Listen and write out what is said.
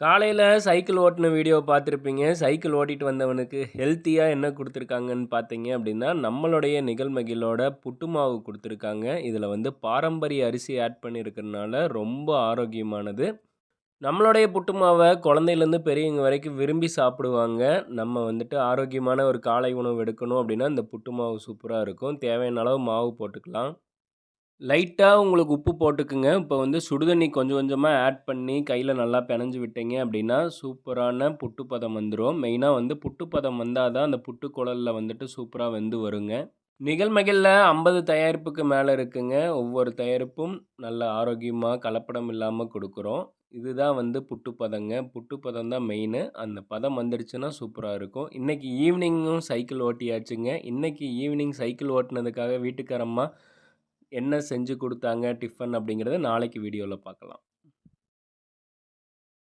காலையில cycle ஓட்டுன video பார்த்துருப்பீங்க. Cycle ஓட்டிட்டு வந்தவனுக்கு ஹெல்த்தியா என்ன குடுத்துருக்காங்கன்னு பார்த்தீங்க அப்படின்னா, நம்மளுடைய நிகழ்மகிழோட புட்டு மாவு குடுத்துருக்காங்க. இதில வந்து பாரம்பரிய அரிசி ஆட் பண்ணியிருக்கிறனால ரொம்ப ஆரோக்கியமானது. நம்மளுடைய புட்டு மாவ குழந்தையிலேருந்து பெரியவங்க வரைக்கும் விரும்பி சாப்பிடுவாங்க. நம்ம வந்துட்டு ஆரோக்கியமான ஒரு காலை உணவு எடுக்கணும் அப்படின்னா, இந்த புட்டு மாவு சூப்பரா இருக்கும். தேவையான அளவு மாவு போட்டுக்கலாம். லைட்டா உங்களுக்கு உப்பு போட்டுக்குங்க. இப்போ வந்து சுடுதண்ணி கொஞ்சம் கொஞ்சமா ஆட் பண்ணி கையில நல்லா பெனஞ்சு விட்டீங்க அப்படின்னா, சூப்பரான புட்டு பதம் வந்துரும். மெயினா வந்து புட்டு பதம் வந்தா தான் அந்த புட்டு குழல்ல வந்துட்டு சூப்பரா வெந்து வருங்க. நிகழ்மகிழ்ல 50 தயாரிப்புக்கு மேல இருக்குங்க. ஒவ்வொரு தயாரிப்பும் நல்ல ஆரோக்கியமா, கலப்படம் இல்லாம குடுக்குறோம். இதுதான் வந்து புட்டு பதங்க. புட்டு பதம் தான் மெயினு. அந்த பதம் வந்துடுச்சுன்னா சூப்பரா இருக்கும். இன்னைக்கு ஈவினிங்கும் சைக்கிள் ஓட்டியாச்சுங்க. இன்னைக்கு ஈவினிங் சைக்கிள் ஓட்டுனதுக்காக வீட்டுக்கார அம்மா என்ன செஞ்சு குடுத்தாங்க டிஃபன் அப்படிங்கிறத நாளைக்கு வீடியோல பார்க்கலாம்.